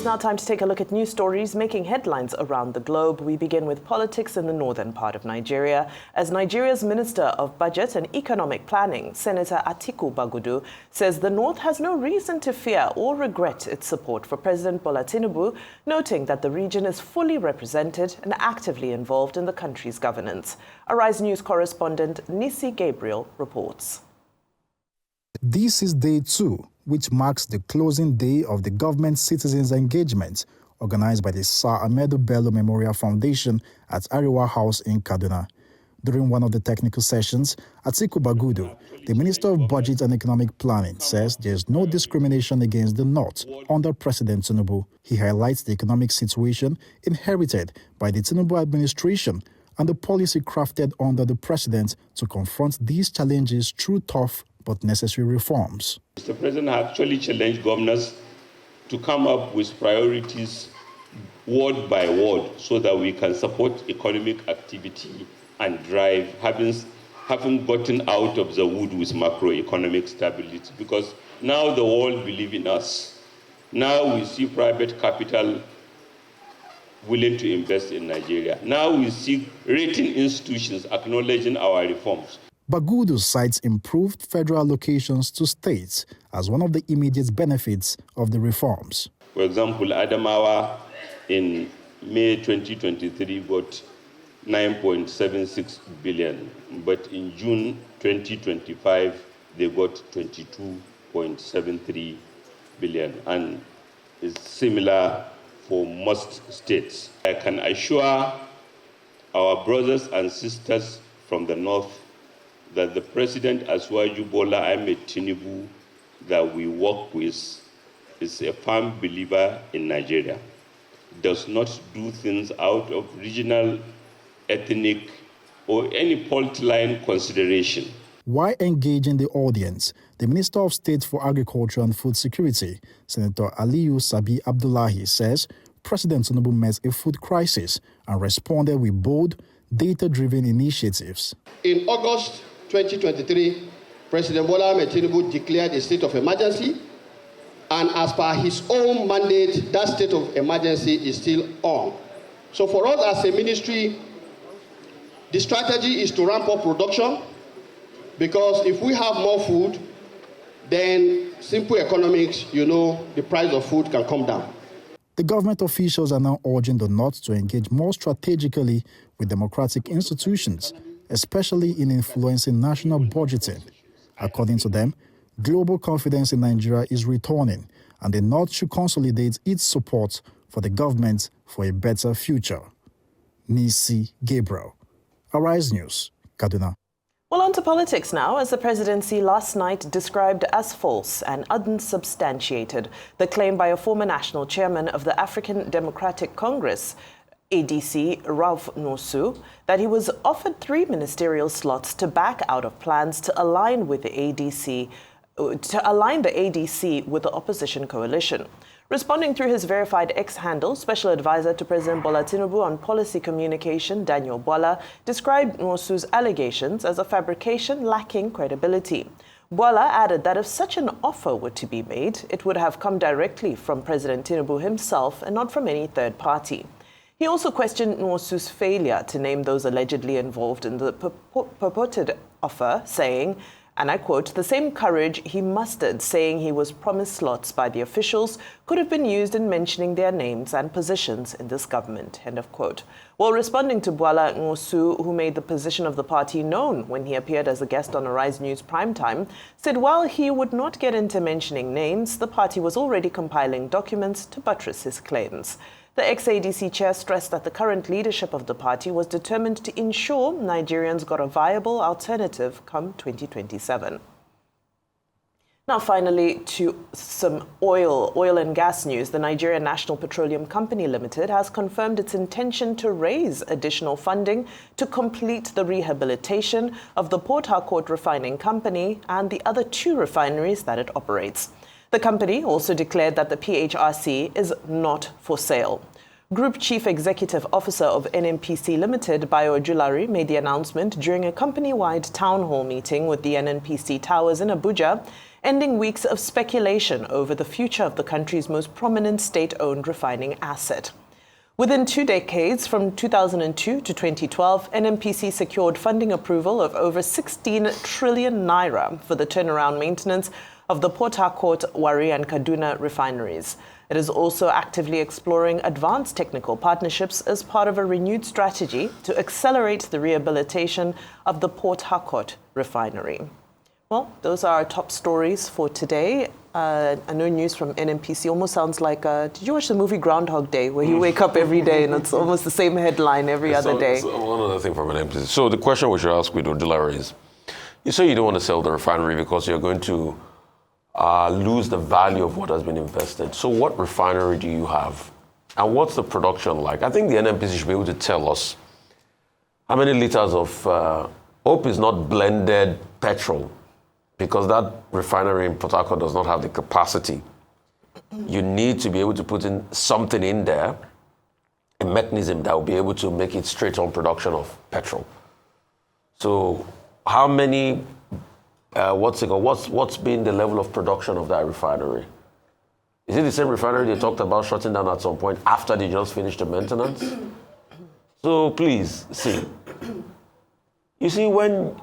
It's now time to take a look at news stories making headlines around the globe. We begin with politics in the northern part of Nigeria, as Nigeria's Minister of Budget and Economic Planning, Senator Atiku Bagudu, says the north has no reason to fear or regret its support for President Bola Tinubu, noting that the region is fully represented and actively involved in the country's governance. Arise News correspondent Nisi Gabriel reports. This is day 2, which marks the closing day of the government citizens engagement organized by the Sir Ahmedu Bello Memorial Foundation at Ariwa House in Kaduna. During one of the technical sessions, Atiku Bagudu, the Minister of Budget and Economic Planning, says there is no discrimination against the North under President Tinubu. He highlights the economic situation inherited by the Tinubu administration and the policy crafted under the president to confront these challenges through tough but necessary reforms. Mr. President actually challenged governors to come up with priorities word by word so that we can support economic activity and drive, having gotten out of the wood with macroeconomic stability. Because now the world believes in us. Now we see private capital willing to invest in Nigeria. Now we see rating institutions acknowledging our reforms. Bagudu cites improved federal allocations to states as one of the immediate benefits of the reforms. For example, Adamawa in May 2023 got 9.76 billion, but in June 2025 they got 22.73 billion, and it's similar for most states. I can assure our brothers and sisters from the north that the President Asiwaju Bola Ahmed Tinubu that we work with is a firm believer in Nigeria, does not do things out of regional, ethnic, or any political line consideration. While engaging the audience, the Minister of State for Agriculture and Food Security, Senator Aliyu Sabi Abdullahi, says President Tinubu met a food crisis and responded with bold, data-driven initiatives. In August 2023, President Bola Ahmed Tinubu declared a state of emergency, and as per his own mandate, that state of emergency is still on. So for us as a ministry, the strategy is to ramp up production, because if we have more food, then simple economics, the price of food can come down. The government officials are now urging the North to engage more strategically with democratic institutions, especially in influencing national budgeting. According to them, global confidence in Nigeria is returning, and the North should consolidate its support for the government for a better future. Nisi Gabriel, Arise News, Kaduna. Well, on to politics now, as the presidency last night described as false and unsubstantiated the claim by a former national chairman of the African Democratic Congress, ADC, Nwosu, that he was offered 3 ministerial slots to back out of plans to align with the ADC, with the opposition coalition. Responding through his verified X handle, Special Advisor to President Bola Tinubu on Policy Communication, Daniel Bola, described Nwosu's allegations as a fabrication lacking credibility. Bola added that if such an offer were to be made, it would have come directly from President Tinubu himself and not from any third party. He also questioned Nwosu's failure to name those allegedly involved in the purported offer, saying, and I quote, "The same courage he mustered saying he was promised slots by the officials could have been used in mentioning their names and positions in this government," end of quote. While responding to Bola, Nwosu, who made the position of the party known when he appeared as a guest on Arise News Primetime, said while he would not get into mentioning names, the party was already compiling documents to buttress his claims. The ex-ADC chair stressed that the current leadership of the party was determined to ensure Nigerians got a viable alternative come 2027. Now, finally, to some oil and gas news. The Nigerian National Petroleum Company Limited has confirmed its intention to raise additional funding to complete the rehabilitation of the Port Harcourt Refining Company and the other 2 refineries that it operates. The company also declared that the PHRC is not for sale. Group Chief Executive Officer of NNPC Limited, Bayo Ojulari, made the announcement during a company-wide town hall meeting with the NNPC Towers in Abuja. ending weeks of speculation over the future of the country's most prominent state-owned refining asset. Within 2 decades, from 2002 to 2012, NNPC secured funding approval of over 16 trillion naira for the turnaround maintenance of the Port Harcourt, Warri and Kaduna refineries. It is also actively exploring advanced technical partnerships as part of a renewed strategy to accelerate the rehabilitation of the Port Harcourt refinery. Well, those are our top stories for today. I know news from NNPC almost sounds like, did you watch the movie Groundhog Day, where you wake up every day and it's almost the same headline every other day? So one other thing from NNPC. So the question we should ask with Odilare is, you say you don't want to sell the refinery because you're going to lose the value of what has been invested. So what refinery do you have? And what's the production like? I think the NNPC should be able to tell us how many liters of, hope is not blended petrol, because that refinery in Port Harcourt does not have the capacity. You need to be able to put in something in there, a mechanism that will be able to make it straight on production of petrol. So how many, what's been the level of production of that refinery? Is it the same refinery they talked about shutting down at some point after they just finished the maintenance? So please, see. You see, when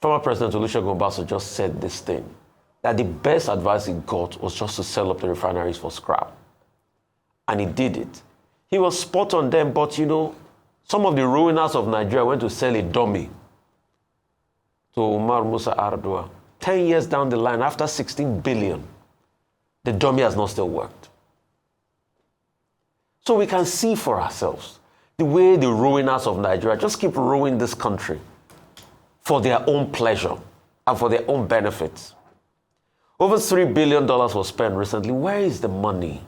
former President Olusegun Obasanjo just said this thing, that the best advice he got was just to sell up the refineries for scrap. And he did it. He was spot on them, but you know, some of the ruiners of Nigeria went to sell a dummy to Umar Musa Ardua. 10 years down the line, after 16 billion, the dummy has not still worked. So we can see for ourselves the way the ruiners of Nigeria just keep ruining this country for their own pleasure and for their own benefits. Over $3 billion was spent recently. Where is the money?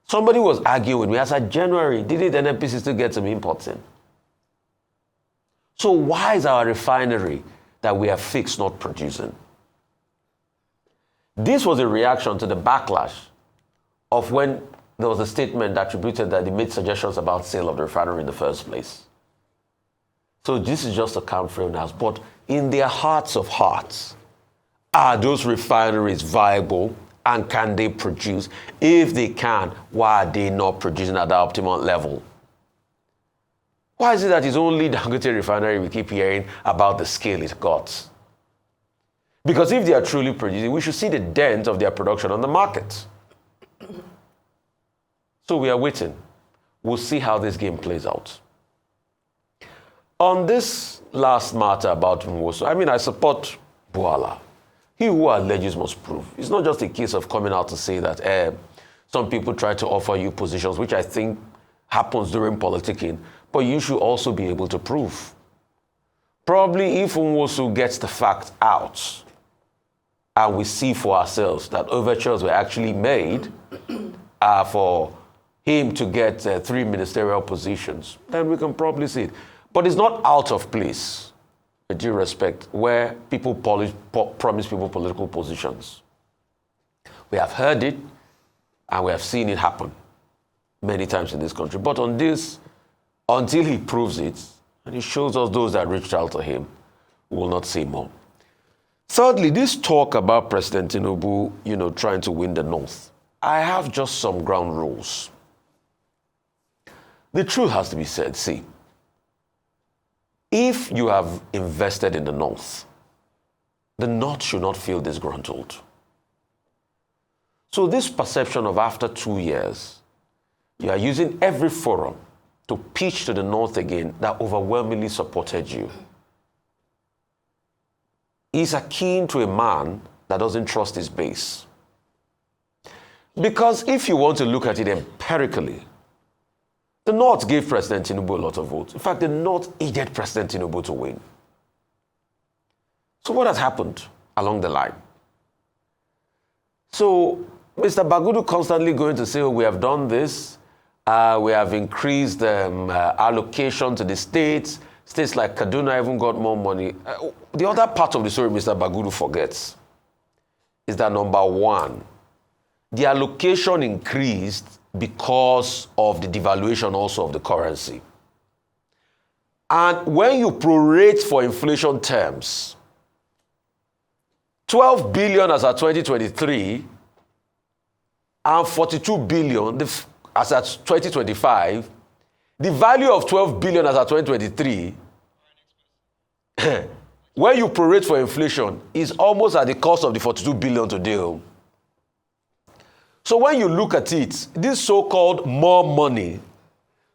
Somebody was arguing with me. I said, January, didn't NNPC still get some imports in? So why is our refinery that we have fixed not producing? This was a reaction to the backlash of when there was a statement attributed that they made suggestions about sale of the refinery in the first place. So this is just a campaign now, but in their hearts of hearts, are those refineries viable and can they produce? If they can, why are they not producing at the optimal level? Why is it that it's only the Dangote refinery we keep hearing about the scale it got? Because if they are truly producing, we should see the dent of their production on the market. So we are waiting. We'll see how this game plays out. On this last matter about Nwosu, I mean, I support Buala. He who alleges must prove. It's not just a case of coming out to say that some people try to offer you positions, which I think happens during politicking, but you should also be able to prove. Probably if Nwosu gets the fact out and we see for ourselves that overtures were actually made for him to get 3 ministerial positions, then we can probably see it. But it's not out of place, with due respect, where people promise people political positions. We have heard it, and we have seen it happen many times in this country. But on this, until he proves it, and he shows us those that reached out to him, we will not see more. Thirdly, this talk about President Tinubu, trying to win the North. I have just some ground rules. The truth has to be said. See, if you have invested in the North should not feel disgruntled. So this perception of after 2 years, you are using every forum to pitch to the North again that overwhelmingly supported you, is akin to a man that doesn't trust his base. Because if you want to look at it empirically, the North gave President Tinubu a lot of votes. In fact, the North aided President Tinubu to win. So what has happened along the line? So Mr. Bagudu constantly going to say, we have done this, we have increased allocation to the states. States like Kaduna even got more money. The other part of the story Mr. Bagudu forgets is that, number one, the allocation increased because of the devaluation also of the currency. And when you prorate for inflation terms, 12 billion as at 2023 and 42 billion as at 2025, the value of 12 billion as at 2023, when you prorate for inflation, is almost at the cost of the 42 billion today. So when you look at it, this so-called more money,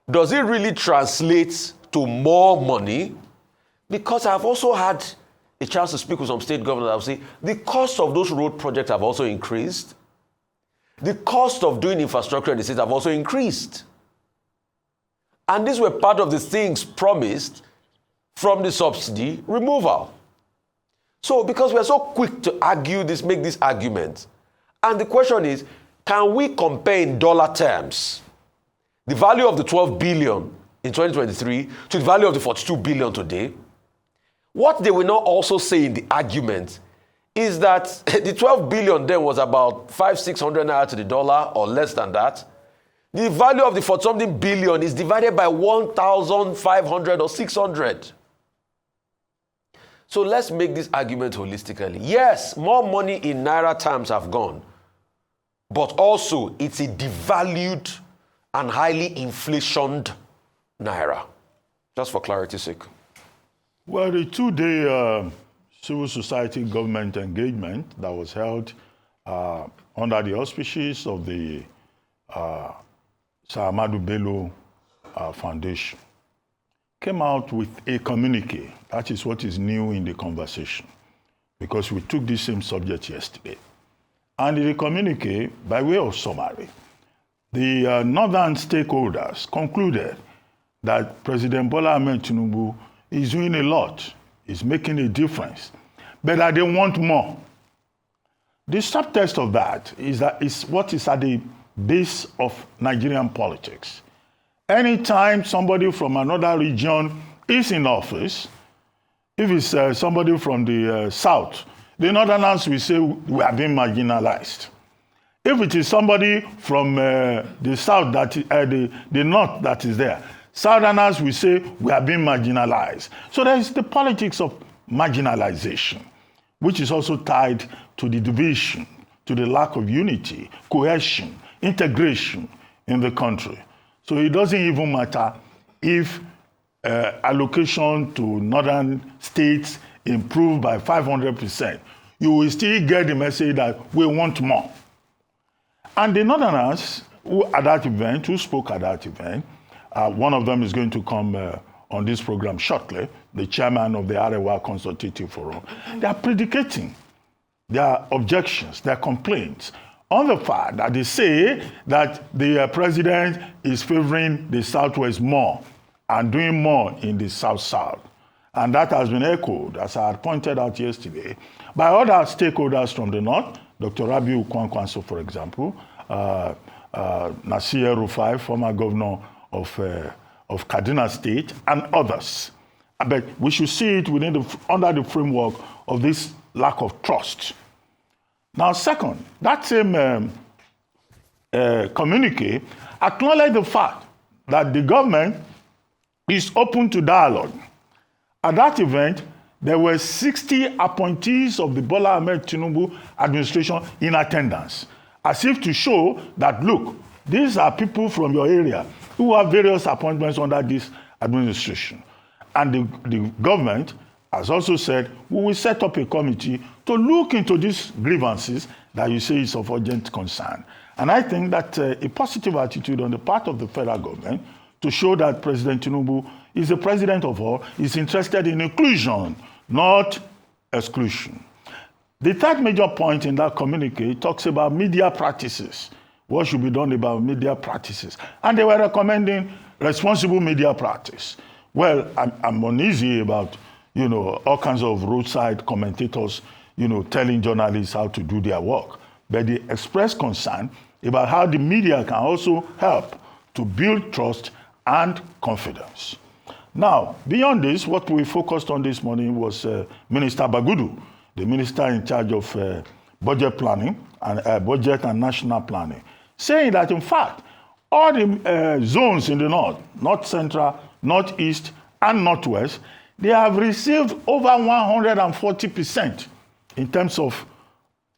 does it really translate to more money? Because I've also had a chance to speak with some state governors. I'll say the cost of those road projects have also increased. The cost of doing infrastructure in the state have also increased. And these were part of the things promised from the subsidy removal. So because we're so quick to argue this, make this argument, and the question is, can we compare in dollar terms the value of the 12 billion in 2023 to the value of the 42 billion today? What they will not also say in the argument is that the 12 billion then was about 500-600 naira to the dollar or less than that. The value of the 40-something billion is divided by 1,500 or 600. So let's make this argument holistically. Yes, more money in naira terms have gone, but also it's a devalued and highly inflationed naira. Just for clarity's sake. Well, the two-day civil society government engagement that was held under the auspices of the Sir Ahmadu Bello Foundation came out with a communique. That is what is new in the conversation, because we took this same subject yesterday. And in the communique, by way of summary, the northern stakeholders concluded that President Bola Ahmed Tinubu is doing a lot, is making a difference, but that they want more. The subtext of that is what is at the base of Nigerian politics. Anytime somebody from another region is in office, if it's somebody from the south, the northerners will say we are being marginalized. If it is somebody from the south, the north that is there, southerners will say we are being marginalized. So there is the politics of marginalization, which is also tied to the division, to the lack of unity, cohesion, integration in the country. So it doesn't even matter if allocation to northern states improved by 500%. You will still get the message that we want more. And the northerners who spoke at that event, one of them is going to come on this program shortly, the chairman of the Arewa Consultative Forum. They are predicating their objections, their complaints on the fact that they say that the president is favoring the Southwest more and doing more in the South-South. And that has been echoed, as I had pointed out yesterday, by other stakeholders from the North, Dr. Rabiu Kwankwanso, for example, Nasir Rufai, former governor of Kaduna State, and others. But we should see it under the framework of this lack of trust. Now, second, that same communique acknowledged the fact that the government is open to dialogue. At that event, there were 60 appointees of the Bola Ahmed Tinubu administration in attendance, as if to show that, look, these are people from your area who have various appointments under this administration. And the government has also said, we will set up a committee to look into these grievances that you say is of urgent concern. And I think that a positive attitude on the part of the federal government to show that President Tinubu is the president of all, is interested in inclusion, not exclusion. The third major point in that communique talks about media practices. What should be done about media practices? And they were recommending responsible media practice. Well, I'm uneasy about, all kinds of roadside commentators, telling journalists how to do their work. But they expressed concern about how the media can also help to build trust and confidence. Now, beyond this, what we focused on this morning was Minister Bagudu, the minister in charge of budget planning and budget and national planning, saying that, in fact, all the zones in the north, north central, northeast, and northwest, they have received over 140% in terms of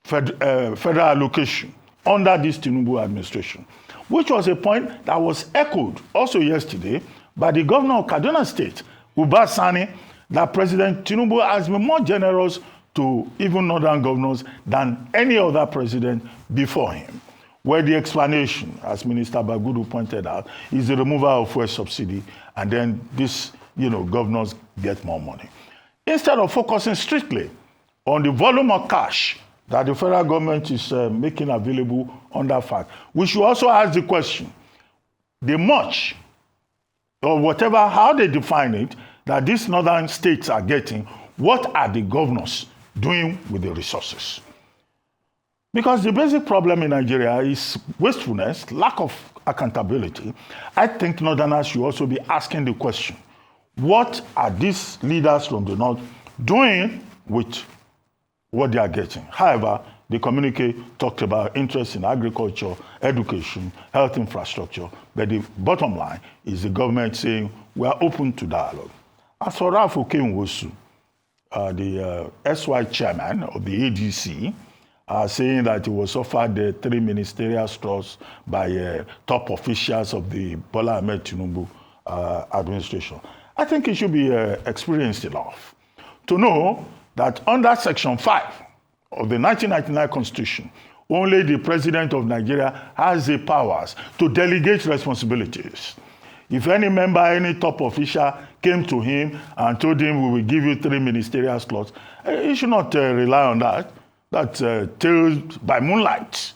federal allocation under this Tinubu administration, which was a point that was echoed also yesterday by the governor of Kaduna State, Uba Sani, that President Tinubu has been more generous to even northern governors than any other president before him. Where the explanation, as Minister Bagudu pointed out, is the removal of fuel subsidy, and then this, governors get more money. Instead of focusing strictly on the volume of cash that the federal government is making available on that fact, we should also ask the question, the much, or whatever, how they define it, that these northern states are getting, what are the governors doing with the resources? Because the basic problem in Nigeria is wastefulness, lack of accountability. I think Northerners should also be asking the question, what are these leaders from the North doing with what they are getting? However, the communique talked about interest in agriculture, education, health infrastructure, but the bottom line is the government saying we are open to dialogue. As for Nwosu, the SY chairman of the ADC, saying that he was offered 3 ministerial straws by top officials of the Bola Ahmed Tinubu administration. I think he should be experienced enough to know that under Section 5 of the 1999 Constitution, only the President of Nigeria has the powers to delegate responsibilities. If any member, any top official came to him and told him, we will give you 3 ministerial slots, he should not rely on that. That's tales by moonlight.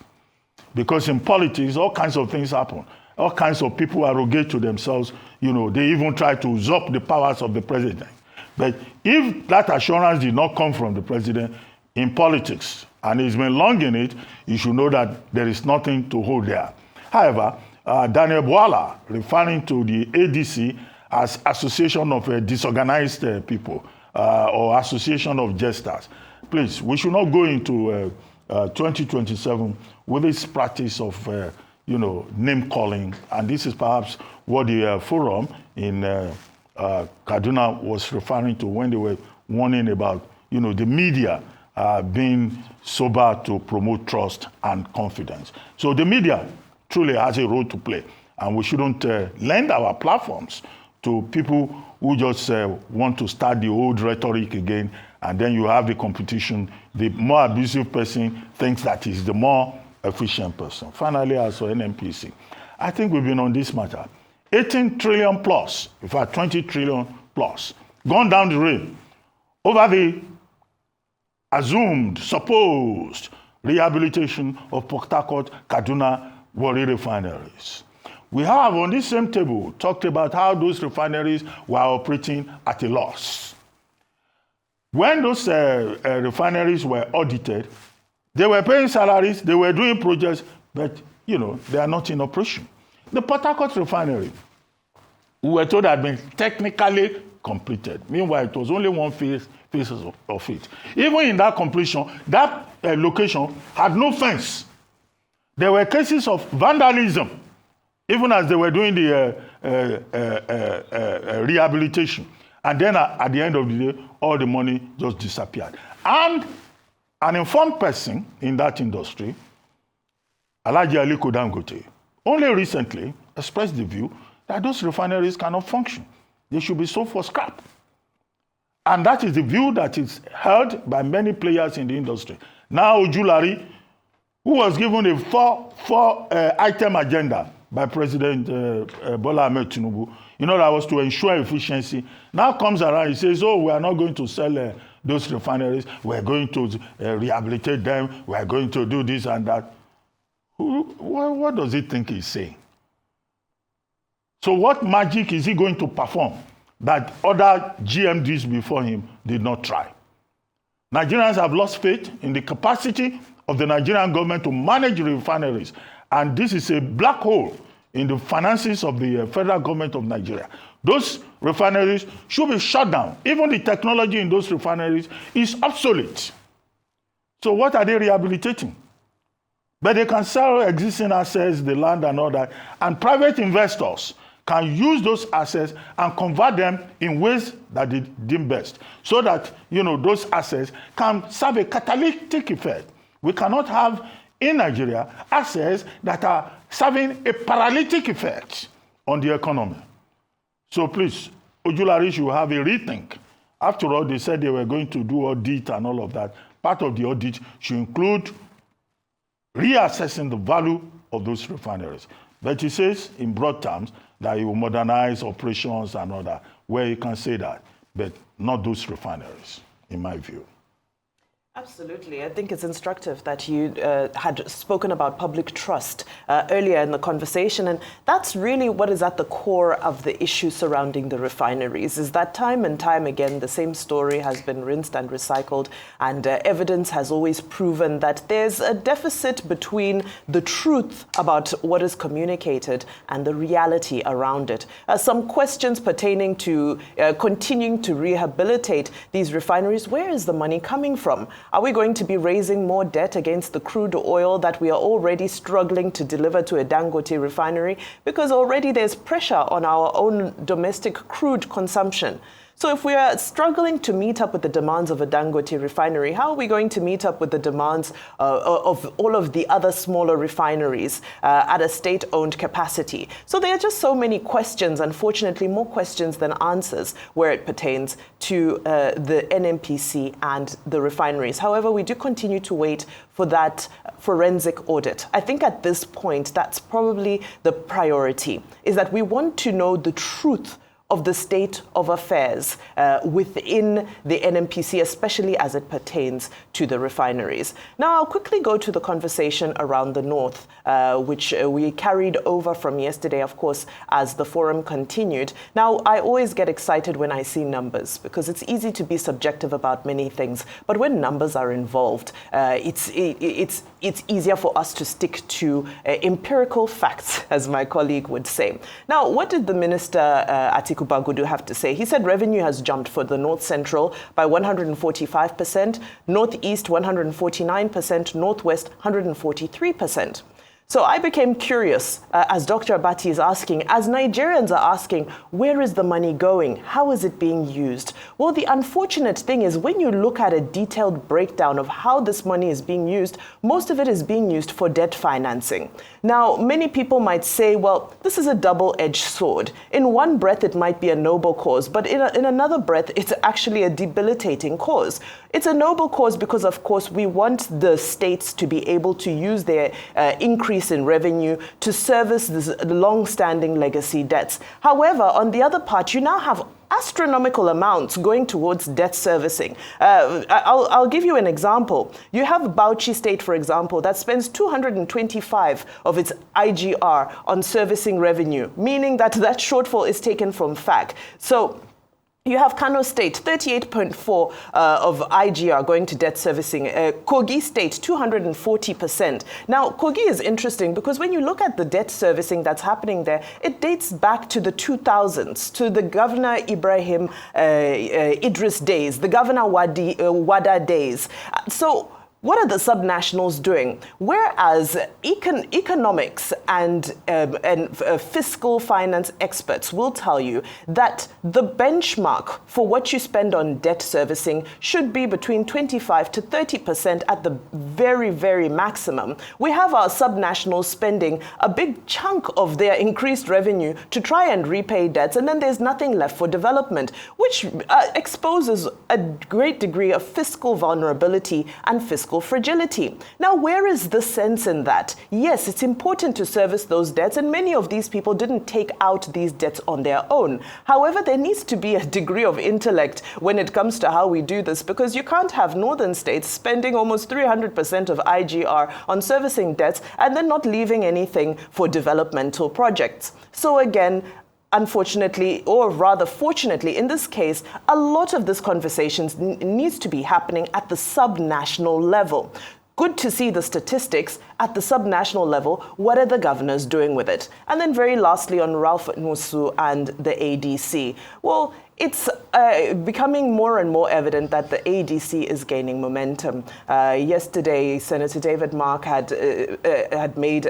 Because in politics, all kinds of things happen. All kinds of people arrogate to themselves. They even try to usurp the powers of the president. But if that assurance did not come from the president in politics, and he's been long in it, you should know that there is nothing to hold there. However, Daniel Bwala, referring to the ADC as Association of Disorganized People or Association of Jesters, please, we should not go into 2027 with this practice of, name calling. And this is perhaps what the forum in Kaduna was referring to when they were warning about, the media being sober to promote trust and confidence. So the media truly has a role to play, and we shouldn't lend our platforms to people who just want to start the old rhetoric again, and then you have the competition. The more abusive person thinks that he's the more efficient person. Finally, as for NNPC, I think we've been on this matter. 18 trillion plus, in fact 20 trillion plus, gone down the drain over the assumed, supposed rehabilitation of Port Harcourt, Kaduna, Warri refineries. We have on this same table talked about how those refineries were operating at a loss. When those refineries were audited, they were paying salaries, they were doing projects, but they are not in operation. The Port Harcourt refinery, we were told had been technically completed. Meanwhile, it was only one phase of it. Even in that completion, that location had no fence. There were cases of vandalism, even as they were doing the rehabilitation. And then at the end of the day, all the money just disappeared. And an informed person in that industry, Alhaji Aliko Dangote, only recently expressed the view that those refineries cannot function. They should be sold for scrap. And that is the view that is held by many players in the industry. Now, Ojulari, who was given a four-item agenda by President Bola Ahmed Tinubu, that was to ensure efficiency, now comes around and says, we are not going to sell those refineries, we're going to rehabilitate them, we're going to do this and that. What does he think he's saying? So what magic is he going to perform that other GMDs before him did not try? Nigerians have lost faith in the capacity of the Nigerian government to manage refineries, and this is a black hole in the finances of the federal government of Nigeria. Those refineries should be shut down. Even the technology in those refineries is obsolete. So what are they rehabilitating? But they can sell existing assets, the land and all that, and private investors can use those assets and convert them in ways that they deem best, so that those assets can serve a catalytic effect. We cannot have in Nigeria assets that are serving a paralytic effect on the economy. So please, Ojulari should have a rethink. After all, they said they were going to do audit and all of that. Part of the audit should include reassessing the value of those refineries. But he says, in broad terms, that he will modernize operations and all that, where you can say that, but not those refineries, in my view. Absolutely. I think it's instructive that you had spoken about public trust earlier in the conversation, and that's really what is at the core of the issue surrounding the refineries, is that time and time again, the same story has been rinsed and recycled, and evidence has always proven that there's a deficit between the truth about what is communicated and the reality around it. Some questions pertaining to continuing to rehabilitate these refineries. Where is the money coming from? Are we going to be raising more debt against the crude oil that we are already struggling to deliver to a Dangote refinery? Because already there's pressure on our own domestic crude consumption. So if we are struggling to meet up with the demands of a Dangote refinery, how are we going to meet up with the demands of all of the other smaller refineries at a state-owned capacity? So there are just so many questions, unfortunately, more questions than answers where it pertains to the NNPC and the refineries. However, we do continue to wait for that forensic audit. I think at this point, that's probably the priority, is that we want to know the truth of the state of affairs within the NNPC, especially as it pertains to the refineries. Now, I'll quickly go to the conversation around the North, which we carried over from yesterday, of course, as the forum continued. Now, I always get excited when I see numbers, because it's easy to be subjective about many things, but when numbers are involved, it's easier for us to stick to empirical facts, as my colleague would say. Now, what did the Minister Atiku Bagudu have to say? He said revenue has jumped for the North Central by 145%, Northeast 149%, Northwest 143%. So I became curious, as Dr. Abati is asking, as Nigerians are asking, where is the money going? How is it being used? Well, the unfortunate thing is when you look at a detailed breakdown of how this money is being used, most of it is being used for debt financing. Now, many people might say, well, this is a double-edged sword. In one breath, it might be a noble cause, but in another breath, it's actually a debilitating cause. It's a noble cause because, of course, we want the states to be able to use their increase in revenue to service this long-standing legacy debts. However, on the other part, you now have astronomical amounts going towards debt servicing. I'll give you an example. You have Bauchi State, for example, that spends 225 of its IGR on servicing revenue, meaning that that shortfall is taken from FAC. So you have Kano State, 38.4 of IGR going to debt servicing. Kogi State, 240%. Now, Kogi is interesting because when you look at the debt servicing that's happening there, it dates back to the 2000s, to the Governor Ibrahim Idris days, the Governor Wada days. So what are the subnationals doing? Whereas economics and fiscal finance experts will tell you that the benchmark for what you spend on debt servicing should be between 25 to 30% at the very, very maximum. We have our subnationals spending a big chunk of their increased revenue to try and repay debts, and then there's nothing left for development, which exposes a great degree of fiscal vulnerability and fiscal fragility. Now, where is the sense in that? Yes, it's important to service those debts, and many of these people didn't take out these debts on their own. However, there needs to be a degree of intellect when it comes to how we do this, because you can't have northern states spending almost 300% of IGR on servicing debts and then not leaving anything for developmental projects. So again, unfortunately, or rather fortunately, in this case, a lot of this conversation needs to be happening at the subnational level. Good to see the statistics at the subnational level. What are the governors doing with it? And then very lastly on Ralph Nwosu and the ADC. Well, it's becoming more and more evident that the ADC is gaining momentum. Yesterday, Senator David Mark had made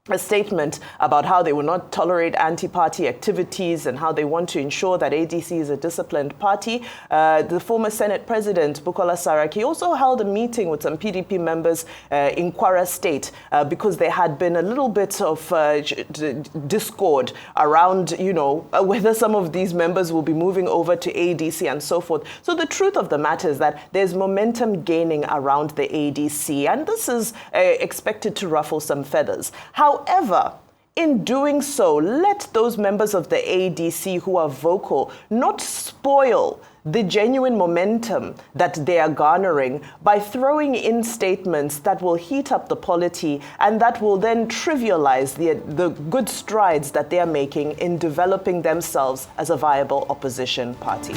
a statement about how they will not tolerate anti-party activities and how they want to ensure that ADC is a disciplined party. The former Senate President, Bukola Saraki, also held a meeting with some PDP members in Kwara State because there had been a little bit of discord around, whether some of these members will be moving over to ADC and so forth. So the truth of the matter is that there's momentum gaining around the ADC, and this is expected to ruffle some feathers. However, in doing so, let those members of the ADC who are vocal not spoil the genuine momentum that they are garnering by throwing in statements that will heat up the polity and that will then trivialize the good strides that they are making in developing themselves as a viable opposition party.